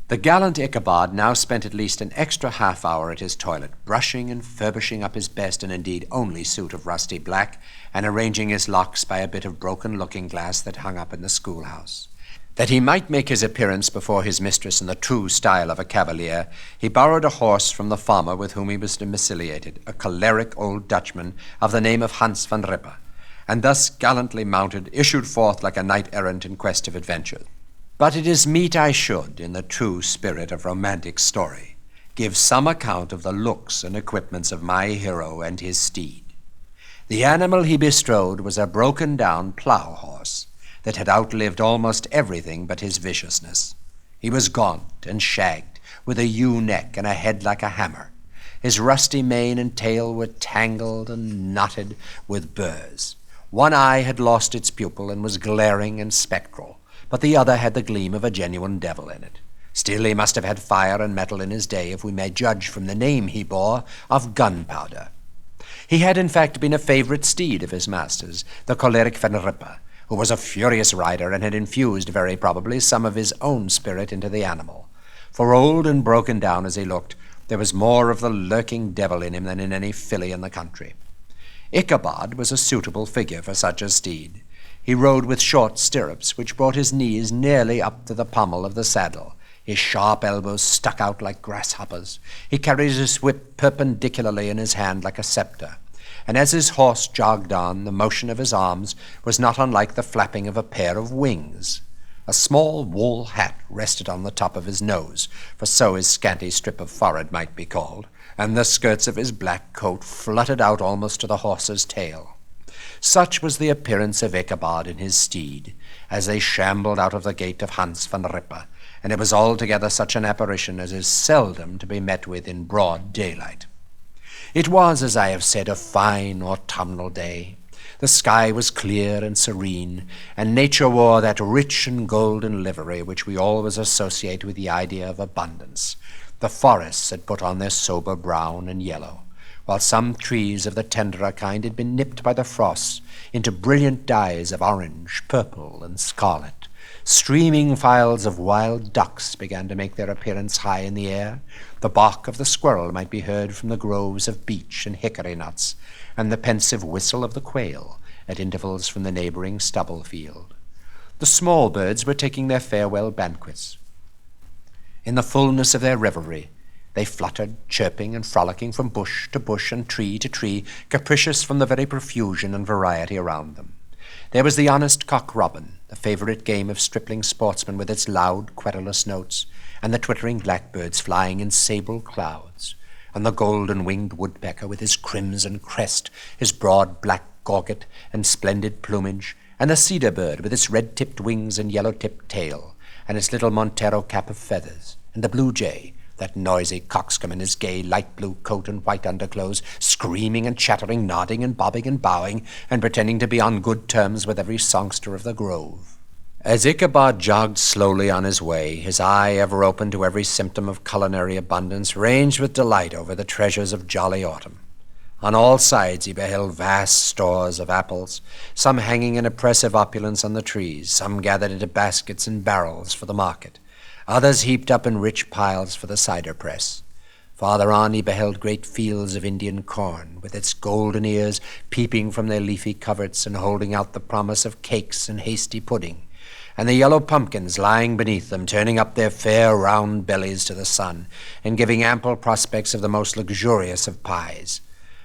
The gallant Ichabod now spent at least an extra half-hour at his toilet, brushing and furbishing up his best and indeed only suit of rusty black, and arranging his locks by a bit of broken looking-glass that hung up in the schoolhouse. That he might make his appearance before his mistress in the true style of a cavalier, he borrowed a horse from the farmer with whom he was domiciliated, a choleric old Dutchman of the name of Hans van Rippe, and thus gallantly mounted, issued forth like a knight-errant in quest of adventure. But it is meet I should, in the true spirit of romantic story, give some account of the looks and equipments of my hero and his steed. The animal he bestrode was a broken-down plough horse that had outlived almost everything but his viciousness. He was gaunt and shagged, with a ewe neck and a head like a hammer. His rusty mane and tail were tangled and knotted with burrs. One eye had lost its pupil and was glaring and spectral, but the other had the gleam of a genuine devil in it. Still, he must have had fire and metal in his day, if we may judge from the name he bore of Gunpowder. He had in fact been a favourite steed of his master's, the choleric Van Rippe, who was a furious rider and had infused, very probably, some of his own spirit into the animal. For old and broken down as he looked, there was more of the lurking devil in him than in any filly in the country. Ichabod was a suitable figure for such a steed. He rode with short stirrups, which brought his knees nearly up to the pommel of the saddle. His sharp elbows stuck out like grasshoppers. He carried his whip perpendicularly in his hand like a sceptre, and as his horse jogged on, the motion of his arms was not unlike the flapping of a pair of wings. A small wool hat rested on the top of his nose, for so his scanty strip of forehead might be called, and the skirts of his black coat fluttered out almost to the horse's tail. Such was the appearance of Ichabod and his steed, as they shambled out of the gate of Hans van Rippe, and it was altogether such an apparition as is seldom to be met with in broad daylight. It was, as I have said, a fine autumnal day. The sky was clear and serene, and nature wore that rich and golden livery which we always associate with the idea of abundance. The forests had put on their sober brown and yellow, while some trees of the tenderer kind had been nipped by the frosts into brilliant dyes of orange, purple, and scarlet. Streaming files of wild ducks began to make their appearance high in the air. The bark of the squirrel might be heard from the groves of beech and hickory nuts, and the pensive whistle of the quail at intervals from the neighboring stubble field. The small birds were taking their farewell banquets. In the fullness of their revelry, they fluttered, chirping and frolicking from bush to bush and tree to tree, capricious from the very profusion and variety around them. There was the honest cock-robin, the favourite game of stripling sportsmen with its loud, querulous notes, and the twittering blackbirds flying in sable clouds, and the golden-winged woodpecker with his crimson crest, his broad black gorget and splendid plumage, and the cedar bird with its red-tipped wings and yellow-tipped tail, and its little Montero cap of feathers, and the blue jay, that noisy coxcomb in his gay light blue coat and white underclothes, screaming and chattering, nodding and bobbing and bowing, and pretending to be on good terms with every songster of the grove. As Ichabod jogged slowly on his way, his eye, ever open to every symptom of culinary abundance, ranged with delight over the treasures of jolly autumn. On all sides he beheld vast stores of apples, some hanging in oppressive opulence on the trees, some gathered into baskets and barrels for the market, others heaped up in rich piles for the cider press. Farther on he beheld great fields of Indian corn, with its golden ears peeping from their leafy coverts and holding out the promise of cakes and hasty pudding, and the yellow pumpkins lying beneath them, turning up their fair round bellies to the sun, and giving ample prospects of the most luxurious of pies.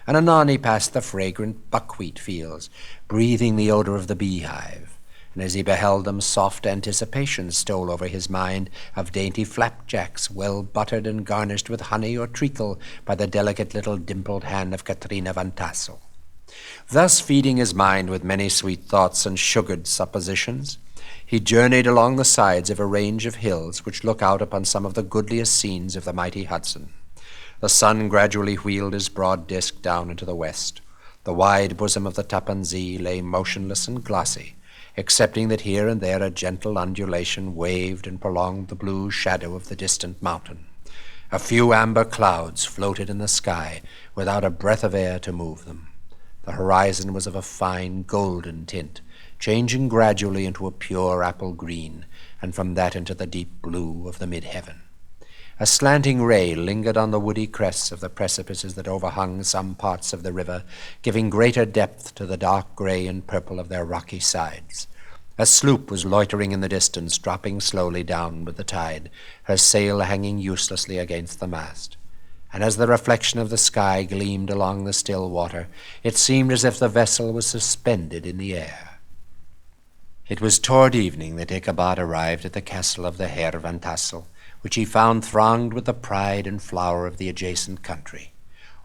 And anon he passed the fragrant buckwheat fields, breathing the odour of the beehive, and as he beheld them, soft anticipation stole over his mind of dainty flapjacks, well buttered and garnished with honey or treacle by the delicate little dimpled hand of Katrina van Tassel. Thus feeding his mind with many sweet thoughts and sugared suppositions, he journeyed along the sides of a range of hills which look out upon some of the goodliest scenes of the mighty Hudson. The sun gradually wheeled his broad disk down into the west. The wide bosom of the Tappan Zee lay motionless and glossy, excepting that here and there a gentle undulation waved and prolonged the blue shadow of the distant mountain. A few amber clouds floated in the sky without a breath of air to move them. The horizon was of a fine golden tint, changing gradually into a pure apple green, and from that into the deep blue of the mid-heaven. A slanting ray lingered on the woody crests of the precipices that overhung some parts of the river, giving greater depth to the dark gray and purple of their rocky sides. A sloop was loitering in the distance, dropping slowly down with the tide, her sail hanging uselessly against the mast. And as the reflection of the sky gleamed along the still water, it seemed as if the vessel was suspended in the air. It was toward evening that Ichabod arrived at the castle of the Herr van Tassel, which he found thronged with the pride and flower of the adjacent country.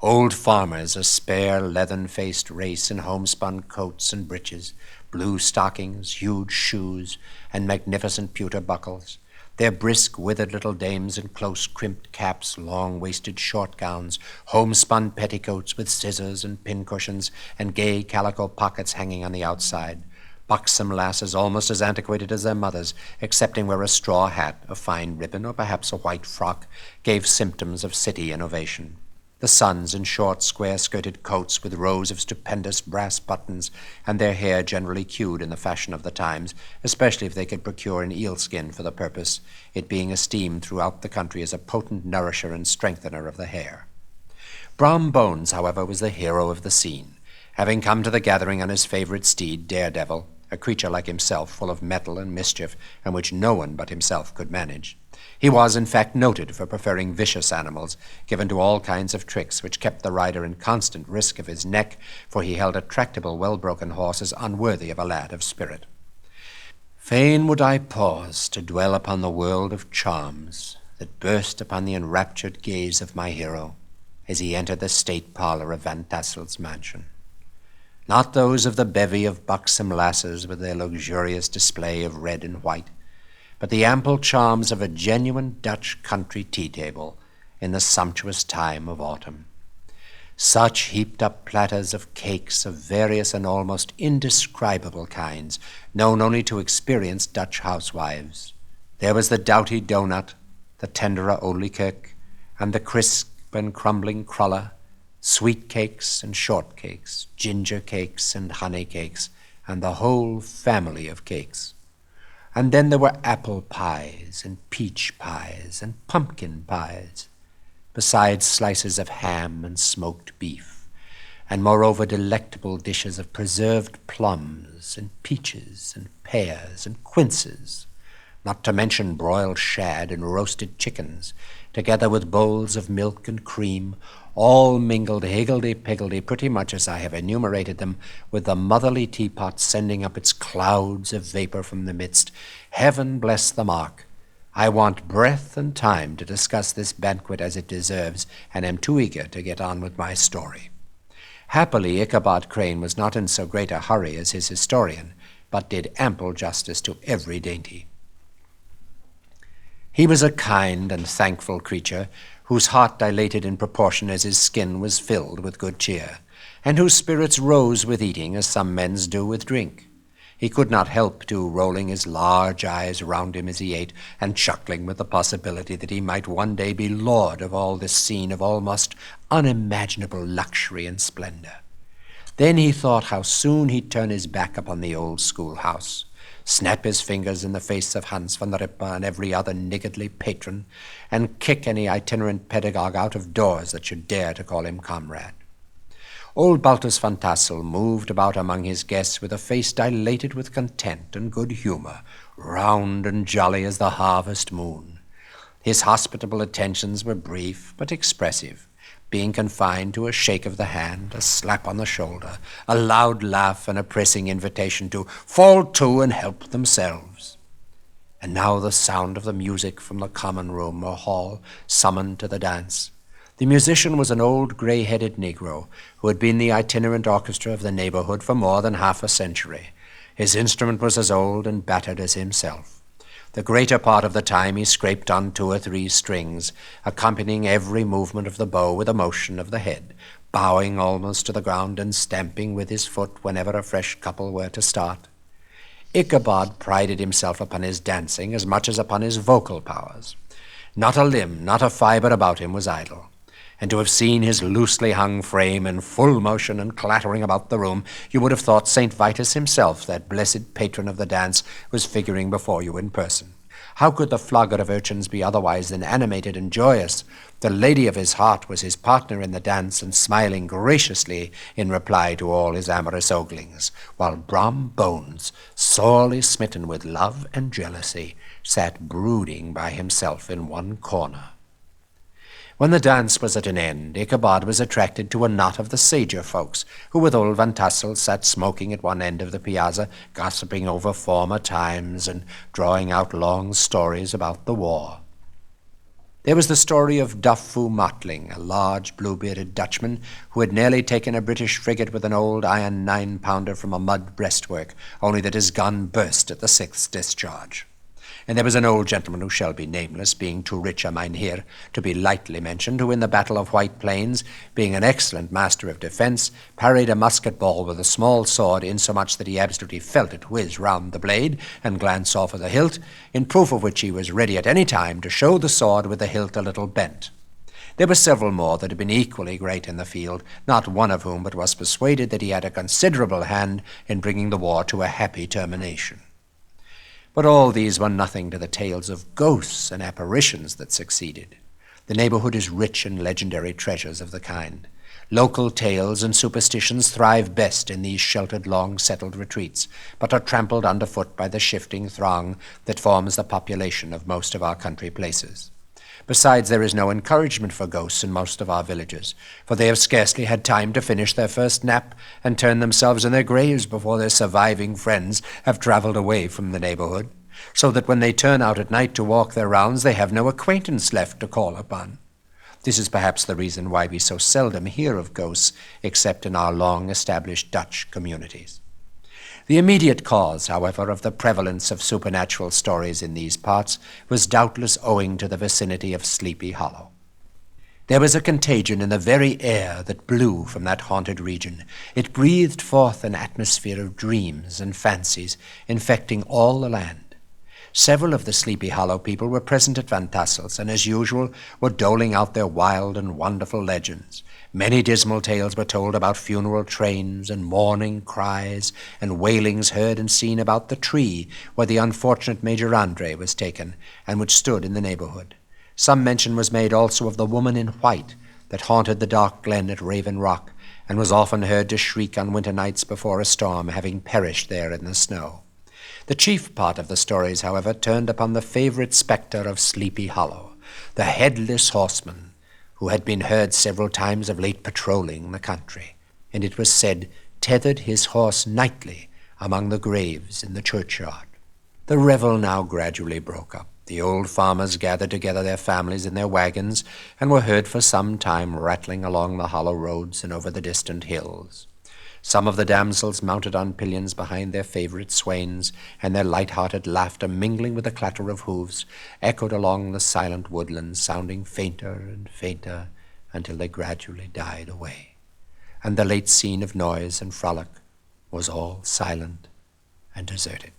Old farmers, a spare, leathern-faced race in homespun coats and breeches, blue stockings, huge shoes, and magnificent pewter buckles, their brisk, withered little dames in close crimped caps, long-waisted short gowns, homespun petticoats with scissors and pincushions, and gay calico pockets hanging on the outside, buxom lasses almost as antiquated as their mothers, excepting where a straw hat, a fine ribbon, or perhaps a white frock, gave symptoms of city innovation. The sons in short, square-skirted coats with rows of stupendous brass buttons, and their hair generally queued in the fashion of the times, especially if they could procure an eel-skin for the purpose, it being esteemed throughout the country as a potent nourisher and strengthener of the hair. Brom Bones, however, was the hero of the scene, having come to the gathering on his favorite steed, Daredevil, a creature like himself, full of mettle and mischief, and which no one but himself could manage. He was, in fact, noted for preferring vicious animals, given to all kinds of tricks, which kept the rider in constant risk of his neck, for he held a tractable, well-broken horse as unworthy of a lad of spirit. Fain would I pause to dwell upon the world of charms that burst upon the enraptured gaze of my hero as he entered the state parlor of Van Tassel's mansion. Not those of the bevy of buxom lasses with their luxurious display of red and white, but the ample charms of a genuine Dutch country tea-table in the sumptuous time of autumn. Such heaped-up platters of cakes of various and almost indescribable kinds, known only to experienced Dutch housewives. There was the doughty doughnut, the tenderer oliekoek, and the crisp and crumbling cruller, sweet cakes and shortcakes, ginger cakes and honey cakes, and the whole family of cakes. And then there were apple pies and peach pies and pumpkin pies, besides slices of ham and smoked beef, and moreover delectable dishes of preserved plums and peaches and pears and quinces, not to mention broiled shad and roasted chickens, together with bowls of milk and cream, all mingled higgledy-piggledy pretty much as I have enumerated them, with the motherly teapot sending up its clouds of vapor from the midst. Heaven bless the mark! I want breath and time to discuss this banquet as it deserves, and am too eager to get on with my story. Happily, Ichabod Crane was not in so great a hurry as his historian, but did ample justice to every dainty. He was a kind and thankful creature, whose heart dilated in proportion as his skin was filled with good cheer, and whose spirits rose with eating as some men's do with drink. He could not help to rolling his large eyes round him as he ate, and chuckling with the possibility that he might one day be lord of all this scene of almost unimaginable luxury and splendor. Then he thought how soon he'd turn his back upon the old schoolhouse, snap his fingers in the face of Hans van Rippe and every other niggardly patron, and kick any itinerant pedagogue out of doors that should dare to call him comrade. Old Baltus van Tassel moved about among his guests with a face dilated with content and good humor, round and jolly as the harvest moon. His hospitable attentions were brief but expressive, being confined to a shake of the hand, a slap on the shoulder, a loud laugh, and a pressing invitation to fall to and help themselves. And now the sound of the music from the common room or hall summoned to the dance. The musician was an old gray-headed Negro who had been the itinerant orchestra of the neighborhood for more than half a century. His instrument was as old and battered as himself. The greater part of the time he scraped on 2 or 3 strings, accompanying every movement of the bow with a motion of the head, bowing almost to the ground and stamping with his foot whenever a fresh couple were to start. Ichabod prided himself upon his dancing as much as upon his vocal powers. Not a limb, not a fibre about him was idle, and to have seen his loosely hung frame in full motion and clattering about the room, you would have thought St. Vitus himself, that blessed patron of the dance, was figuring before you in person. How could the flogger of urchins be otherwise than animated and joyous? The lady of his heart was his partner in the dance, and smiling graciously in reply to all his amorous oglings, while Brom Bones, sorely smitten with love and jealousy, sat brooding by himself in one corner. When the dance was at an end, Ichabod was attracted to a knot of the sager folks, who with old Van Tassel sat smoking at one end of the piazza, gossiping over former times and drawing out long stories about the war. There was the story of Duffu Motling, a large blue-bearded Dutchman who had nearly taken a British frigate with an old iron 9-pounder from a mud breastwork, only that his gun burst at the 6th discharge. And there was an old gentleman who shall be nameless, being too rich a mynheer to be lightly mentioned, who in the Battle of White Plains, being an excellent master of defence, parried a musket ball with a small sword, insomuch that he absolutely felt it whiz round the blade and glance off of the hilt, in proof of which he was ready at any time to show the sword with the hilt a little bent. There were several more that had been equally great in the field, not one of whom but was persuaded that he had a considerable hand in bringing the war to a happy termination. But all these were nothing to the tales of ghosts and apparitions that succeeded. The neighborhood is rich in legendary treasures of the kind. Local tales and superstitions thrive best in these sheltered, long-settled retreats, but are trampled underfoot by the shifting throng that forms the population of most of our country places. Besides, there is no encouragement for ghosts in most of our villages, for they have scarcely had time to finish their first nap and turn themselves in their graves before their surviving friends have travelled away from the neighborhood, so that when they turn out at night to walk their rounds, they have no acquaintance left to call upon. This is perhaps the reason why we so seldom hear of ghosts, except in our long-established Dutch communities. The immediate cause, however, of the prevalence of supernatural stories in these parts was doubtless owing to the vicinity of Sleepy Hollow. There was a contagion in the very air that blew from that haunted region. It breathed forth an atmosphere of dreams and fancies, infecting all the land. Several of the Sleepy Hollow people were present at Van Tassel's, and as usual were doling out their wild and wonderful legends. Many dismal tales were told about funeral trains and mourning cries and wailings heard and seen about the tree where the unfortunate Major Andre was taken, and which stood in the neighborhood. Some mention was made also of the woman in white that haunted the dark glen at Raven Rock, and was often heard to shriek on winter nights before a storm, having perished there in the snow. The chief part of the stories, however, turned upon the favorite spectre of Sleepy Hollow, the headless horseman, who had been heard several times of late patrolling the country, and it was said tethered his horse nightly among the graves in the churchyard. The revel now gradually broke up. The old farmers gathered together their families in their wagons, and were heard for some time rattling along the hollow roads and over the distant hills. Some of the damsels mounted on pillions behind their favorite swains, and their light-hearted laughter, mingling with the clatter of hoofs, echoed along the silent woodlands, sounding fainter and fainter until they gradually died away. And the late scene of noise and frolic was all silent and deserted.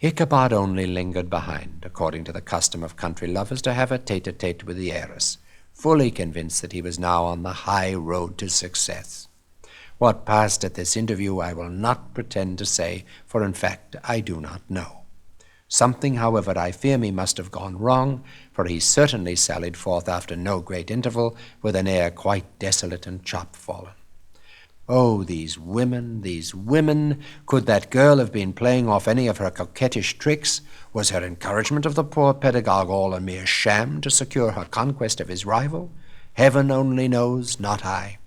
Ichabod only lingered behind, according to the custom of country lovers, to have a tete-a-tete with the heiress, fully convinced that he was now on the high road to success. What passed at this interview I will not pretend to say, for in fact I do not know. Something, however, I fear me must have gone wrong, for he certainly sallied forth after no great interval, with an air quite desolate and chop-fallen. Oh, these women, these women! Could that girl have been playing off any of her coquettish tricks? Was her encouragement of the poor pedagogue all a mere sham to secure her conquest of his rival? Heaven only knows, not I.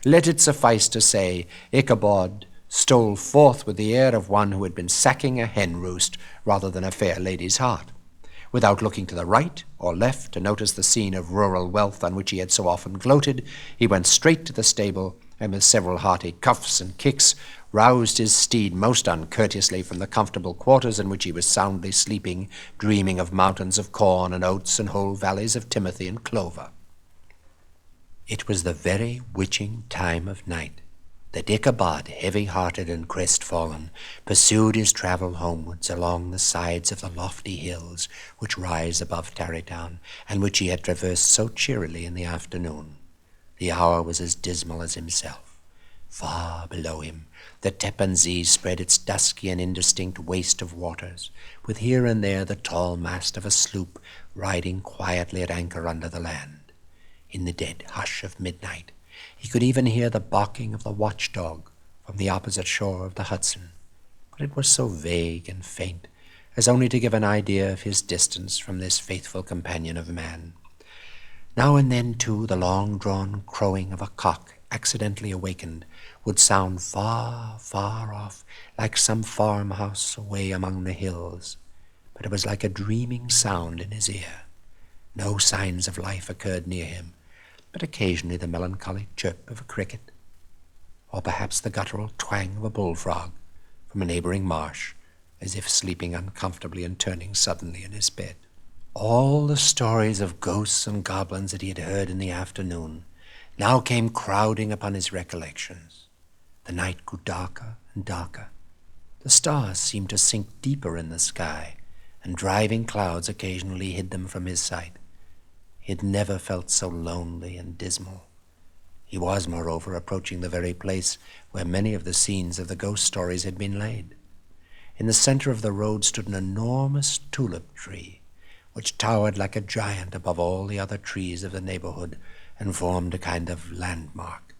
Let it suffice to say, Ichabod stole forth with the air of one who had been sacking a hen roost rather than a fair lady's heart. Without looking to the right or left to notice the scene of rural wealth on which he had so often gloated, he went straight to the stable, and with several hearty cuffs and kicks, roused his steed most uncourteously from the comfortable quarters in which he was soundly sleeping, dreaming of mountains of corn and oats and whole valleys of timothy and clover. It was the very witching time of night that Ichabod, heavy-hearted and crestfallen, pursued his travel homewards along the sides of the lofty hills which rise above Tarrytown, and which he had traversed so cheerily in the afternoon. The hour was as dismal as himself. Far below him, the Teppan Zee spread its dusky and indistinct waste of waters, with here and there the tall mast of a sloop riding quietly at anchor under the land. In the dead hush of midnight, he could even hear the barking of the watchdog from the opposite shore of the Hudson, but it was so vague and faint as only to give an idea of his distance from this faithful companion of man. Now and then, too, the long-drawn crowing of a cock, accidentally awakened, would sound far, far off, like some farmhouse away among the hills, but it was like a dreaming sound in his ear. No signs of life occurred near him, but occasionally the melancholic chirp of a cricket, or perhaps the guttural twang of a bullfrog from a neighboring marsh, as if sleeping uncomfortably and turning suddenly in his bed. All the stories of ghosts and goblins that he had heard in the afternoon now came crowding upon his recollections. The night grew darker and darker. The stars seemed to sink deeper in the sky, and driving clouds occasionally hid them from his sight. He had never felt so lonely and dismal. He was, moreover, approaching the very place where many of the scenes of the ghost stories had been laid. In the center of the road stood an enormous tulip tree, which towered like a giant above all the other trees of the neighborhood and formed a kind of landmark.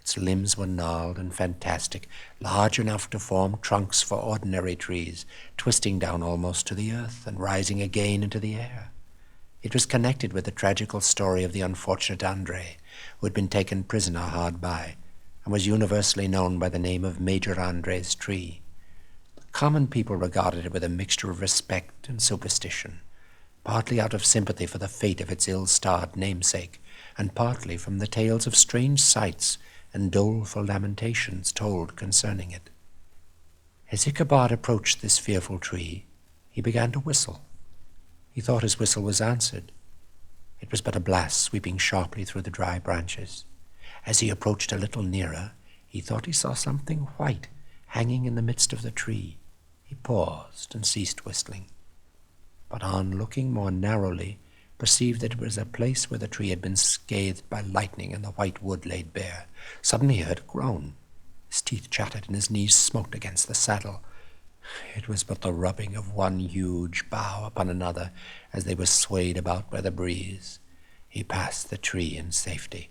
Its limbs were gnarled and fantastic, large enough to form trunks for ordinary trees, twisting down almost to the earth and rising again into the air. It was connected with the tragical story of the unfortunate Andre, who had been taken prisoner hard by, and was universally known by the name of Major Andre's tree. The common people regarded it with a mixture of respect and superstition, partly out of sympathy for the fate of its ill-starred namesake, and partly from the tales of strange sights and doleful lamentations told concerning it. As Ichabod approached this fearful tree, he began to whistle. He thought his whistle was answered. It was but a blast sweeping sharply through the dry branches. As he approached a little nearer, he thought he saw something white hanging in the midst of the tree. He paused and ceased whistling, but on looking more narrowly, perceived that it was a place where the tree had been scathed by lightning and the white wood laid bare. Suddenly he heard a groan. His teeth chattered and his knees smote against the saddle. It was but the rubbing of one huge bough upon another as they were swayed about by the breeze. He passed the tree in safety,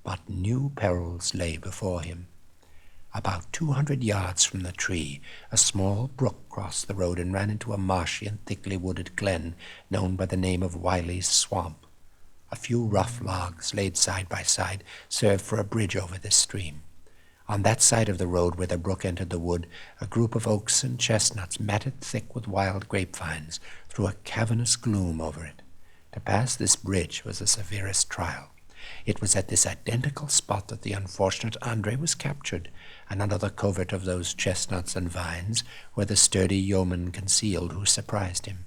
but new perils lay before him. About 200 yards from the tree, a small brook crossed the road and ran into a marshy and thickly wooded glen known by the name of Wiley's Swamp. A few rough logs, laid side by side, served for a bridge over this stream. On that side of the road where the brook entered the wood, a group of oaks and chestnuts, matted thick with wild grapevines, threw a cavernous gloom over it. To pass this bridge was the severest trial. It was at this identical spot that the unfortunate Andre was captured, and under the covert of those chestnuts and vines were the sturdy yeomen concealed who surprised him.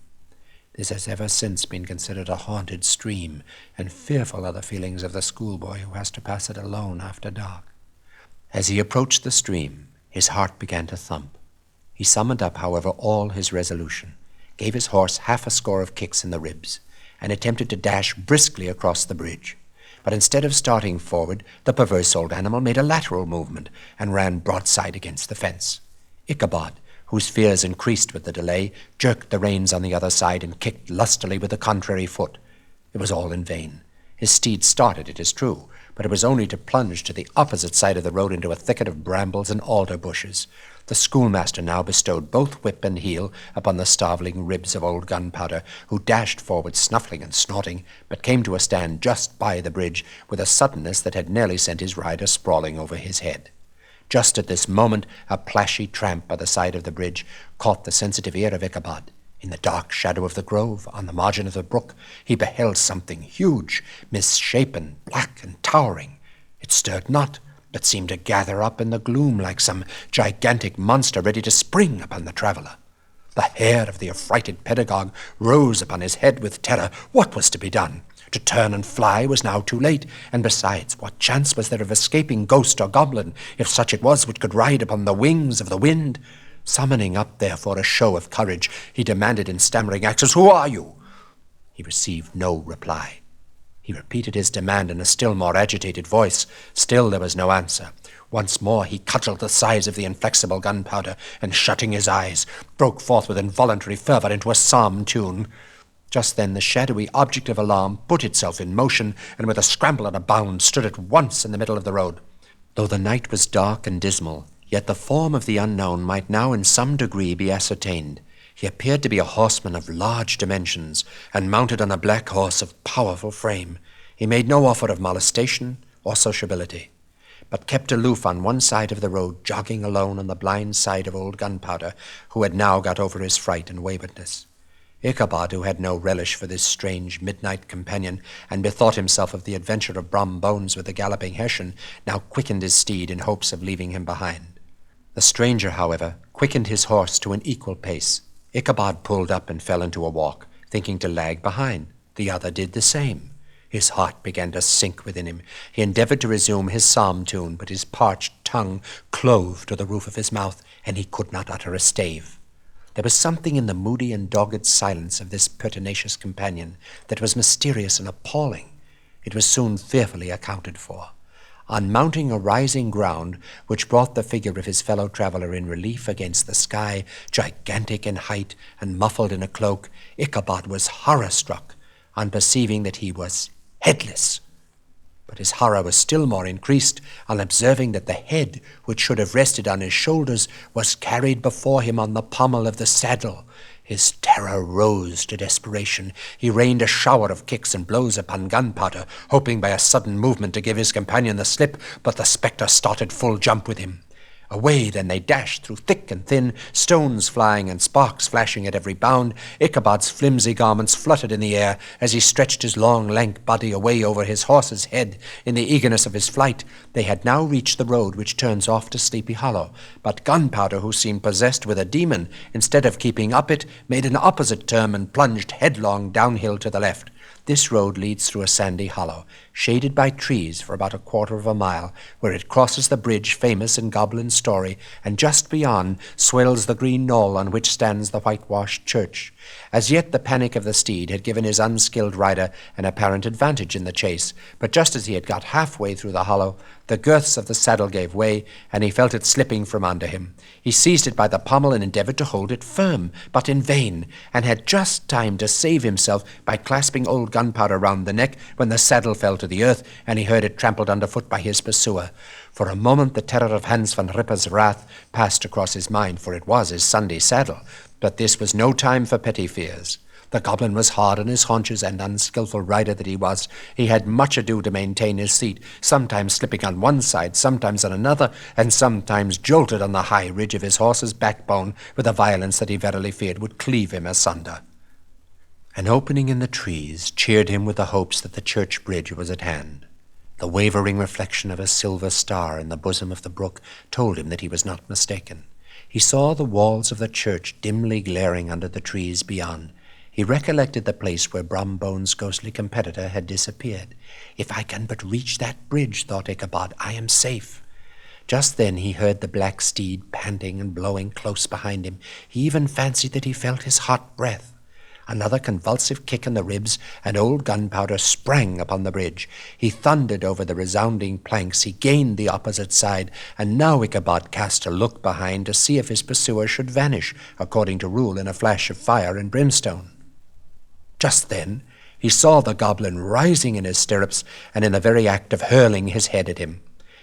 This has ever since been considered a haunted stream, and fearful are the feelings of the schoolboy who has to pass it alone after dark. As he approached the stream, his heart began to thump. He summoned up, however, all his resolution, gave his horse half a score of kicks in the ribs, and attempted to dash briskly across the bridge. But instead of starting forward, the perverse old animal made a lateral movement and ran broadside against the fence. Ichabod, whose fears increased with the delay, jerked the reins on the other side and kicked lustily with the contrary foot. It was all in vain. His steed started, it is true, but it was only to plunge to the opposite side of the road into a thicket of brambles and alder bushes. The schoolmaster now bestowed both whip and heel upon the starveling ribs of old Gunpowder, who dashed forward snuffling and snorting, but came to a stand just by the bridge with a suddenness that had nearly sent his rider sprawling over his head. Just at this moment, a plashy tramp by the side of the bridge caught the sensitive ear of Ichabod. In the dark shadow of the grove, on the margin of the brook, he beheld something huge, misshapen, black, and towering. It stirred not, but seemed to gather up in the gloom like some gigantic monster ready to spring upon the traveller. The hair of the affrighted pedagogue rose upon his head with terror. What was to be done? To turn and fly was now too late, and besides, what chance was there of escaping ghost or goblin, if such it was which could ride upon the wings of the wind? Summoning up, therefore, a show of courage, he demanded in stammering accents, "Who are you?" He received no reply. He repeated his demand in a still more agitated voice. Still there was no answer. Once more he cudgelled the sides of the inflexible gunpowder, and shutting his eyes, broke forth with involuntary fervour into a psalm tune. Just then the shadowy object of alarm put itself in motion, and with a scramble and a bound stood at once in the middle of the road. Though the night was dark and dismal, yet the form of the unknown might now in some degree be ascertained. He appeared to be a horseman of large dimensions, and mounted on a black horse of powerful frame. He made no offer of molestation or sociability, but kept aloof on one side of the road, jogging alone on the blind side of old Gunpowder, who had now got over his fright and waywardness. Ichabod, who had no relish for this strange midnight companion, and bethought himself of the adventure of Brum Bones with the galloping Hessian, now quickened his steed in hopes of leaving him behind. The stranger, however, quickened his horse to an equal pace. Ichabod pulled up and fell into a walk, thinking to lag behind. The other did the same. His heart began to sink within him. He endeavoured to resume his psalm tune, but his parched tongue clove to the roof of his mouth, and he could not utter a stave. There was something in the moody and dogged silence of this pertinacious companion that was mysterious and appalling. It was soon fearfully accounted for. On mounting a rising ground, which brought the figure of his fellow traveller in relief against the sky, gigantic in height and muffled in a cloak, Ichabod was horror-struck on perceiving that he was headless. But his horror was still more increased on observing that the head, which should have rested on his shoulders, was carried before him on the pommel of the saddle. His terror rose to desperation. He rained a shower of kicks and blows upon Gunpowder, hoping by a sudden movement to give his companion the slip, but the spectre started full jump with him. Away then they dashed through thick and thin, stones flying and sparks flashing at every bound. Ichabod's flimsy garments fluttered in the air as he stretched his long, lank body away over his horse's head in the eagerness of his flight. They had now reached the road which turns off to Sleepy Hollow, but Gunpowder, who seemed possessed with a demon, instead of keeping up it, made an opposite turn and plunged headlong downhill to the left. This road leads through a sandy hollow, shaded by trees for about a quarter of a mile, where it crosses the bridge famous in goblin story, and just beyond swells the green knoll on which stands the whitewashed church. As yet the panic of the steed had given his unskilled rider an apparent advantage in the chase, but just as he had got halfway through the hollow, the girths of the saddle gave way, and he felt it slipping from under him. He seized it by the pommel and endeavoured to hold it firm, but in vain, and had just time to save himself by clasping old Gunpowder round the neck when the saddle fell to the earth, and he heard it trampled underfoot by his pursuer. For a moment the terror of Hans van Ripper's wrath passed across his mind, for it was his Sunday saddle. But this was no time for petty fears. The goblin was hard on his haunches, and unskilful rider that he was, he had much ado to maintain his seat, sometimes slipping on one side, sometimes on another, and sometimes jolted on the high ridge of his horse's backbone with a violence that he verily feared would cleave him asunder. An opening in the trees cheered him with the hopes that the church bridge was at hand. The wavering reflection of a silver star in the bosom of the brook told him that he was not mistaken. He saw the walls of the church dimly glaring under the trees beyond. He recollected the place where Brum Bones' ghostly competitor had disappeared. If I can but reach that bridge, thought Ichabod, I am safe. Just then he heard the black steed panting and blowing close behind him. He even fancied that he felt his hot breath. Another convulsive kick in the ribs, and old Gunpowder sprang upon the bridge. He thundered over the resounding planks. He gained the opposite side, and now Ichabod cast a look behind to see if his pursuer should vanish, according to rule, in a flash of fire and brimstone. Just then he saw the goblin rising in his stirrups, and in the very act of hurling his head at him.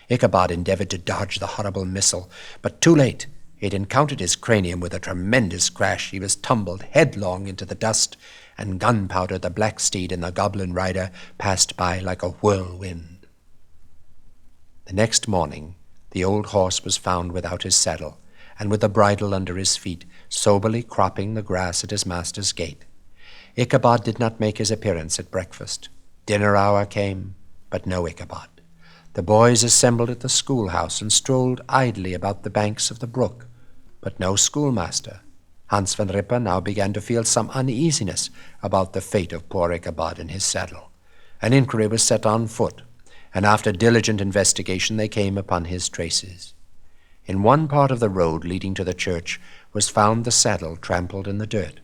Ichabod endeavoured to dodge the horrible missile, but too late. It encountered his cranium with a tremendous crash. He was tumbled headlong into the dust, and Gunpowder, the black steed, and the goblin rider passed by like a whirlwind. The next morning the old horse was found without his saddle, and with the bridle under his feet, soberly cropping the grass at his master's gate. Ichabod did not make his appearance at breakfast. Dinner hour came, but no Ichabod. The boys assembled at the schoolhouse and strolled idly about the banks of the brook, but no schoolmaster. Hans van Ripper now began to feel some uneasiness about the fate of poor Ichabod in his saddle. An inquiry was set on foot, and after diligent investigation they came upon his traces. In one part of the road leading to the church was found the saddle trampled in the dirt.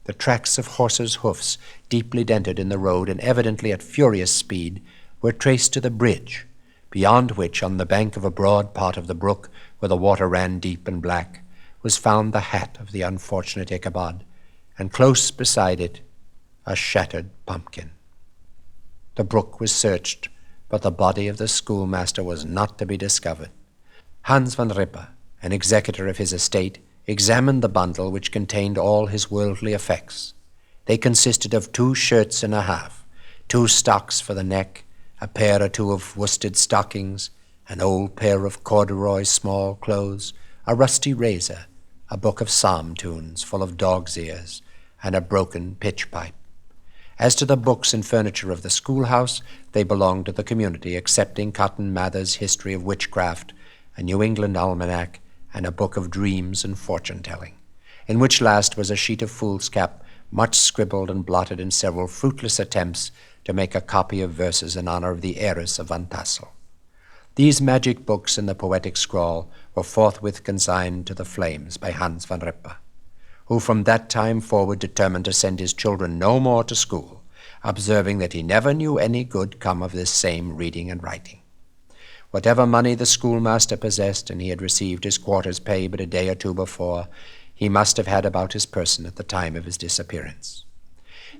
The tracks of horses' hoofs, deeply dented in the road and evidently at furious speed, were traced to the bridge, beyond which, on the bank of a broad part of the brook where the water ran deep and black, was found the hat of the unfortunate Ichabod, and close beside it a shattered pumpkin. The brook was searched, but the body of the schoolmaster was not to be discovered. Hans van Rippe, an executor of his estate, examined the bundle which contained all his worldly effects. They consisted of 2 shirts and a half, 2 stocks for the neck, a pair or 2 of worsted stockings, an old pair of corduroy small clothes, a rusty razor, a book of psalm tunes full of dog's ears, and a broken pitch pipe. As to the books and furniture of the schoolhouse, they belonged to the community, excepting Cotton Mather's History of Witchcraft, a New England almanac, and a book of dreams and fortune-telling, in which last was a sheet of foolscap, much scribbled and blotted in several fruitless attempts to make a copy of verses in honor of the heiress of Van Tassel. These magic books and the poetic scrawl were forthwith consigned to the flames by Hans van Rippe, who from that time forward determined to send his children no more to school, observing that he never knew any good come of this same reading and writing. Whatever money the schoolmaster possessed, and he had received his quarter's pay but a day or 2 before, he must have had about his person at the time of his disappearance.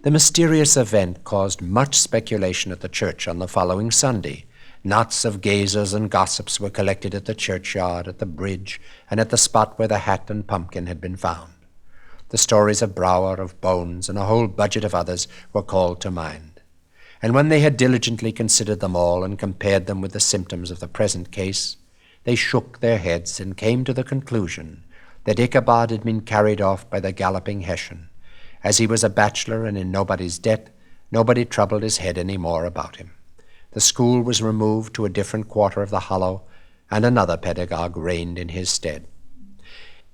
The mysterious event caused much speculation at the church on the following Sunday. Knots of gazers and gossips were collected at the churchyard, at the bridge, and at the spot where the hat and pumpkin had been found. The stories of Brouwer, of Bones, and a whole budget of others were called to mind. And when they had diligently considered them all and compared them with the symptoms of the present case, they shook their heads and came to the conclusion that Ichabod had been carried off by the galloping Hessian. As he was a bachelor and in nobody's debt, nobody troubled his head any more about him. The school was removed to a different quarter of the hollow, and another pedagogue reigned in his stead.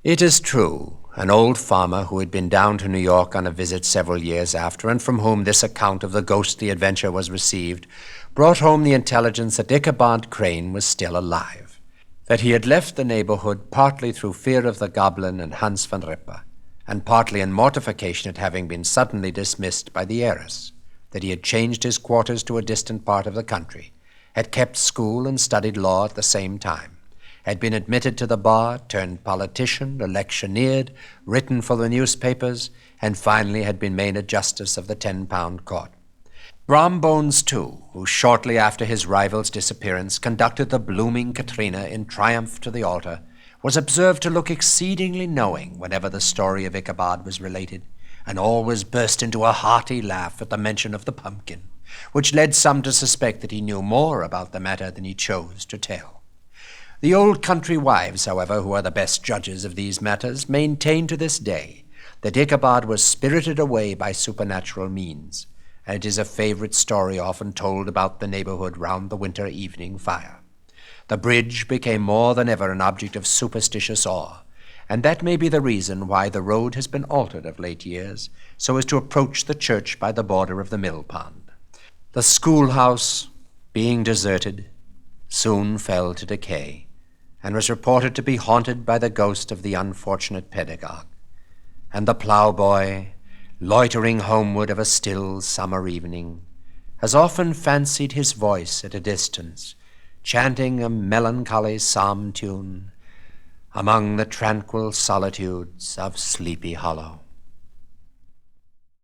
It is true, an old farmer who had been down to New York on a visit several years after, and from whom this account of the ghostly adventure was received, brought home the intelligence that Ichabod Crane was still alive, that he had left the neighborhood partly through fear of the goblin and Hans van Rippe, and partly in mortification at having been suddenly dismissed by the heiress, that he had changed his quarters to a distant part of the country, had kept school and studied law at the same time, had been admitted to the bar, turned politician, electioneered, written for the newspapers, and finally had been made a justice of the 10-pound court. Brom Bones, too, who shortly after his rival's disappearance conducted the blooming Katrina in triumph to the altar, was observed to look exceedingly knowing whenever the story of Ichabod was related, and always burst into a hearty laugh at the mention of the pumpkin, which led some to suspect that he knew more about the matter than he chose to tell. The old country wives, however, who are the best judges of these matters, maintain to this day that Ichabod was spirited away by supernatural means, and it is a favorite story often told about the neighborhood round the winter evening fire. The bridge became more than ever an object of superstitious awe, and that may be the reason why the road has been altered of late years, so as to approach the church by the border of the mill pond. The schoolhouse, being deserted, soon fell to decay, and was reported to be haunted by the ghost of the unfortunate pedagogue. And the ploughboy, loitering homeward of a still summer evening, has often fancied his voice at a distance, chanting a melancholy psalm tune among the tranquil solitudes of Sleepy Hollow.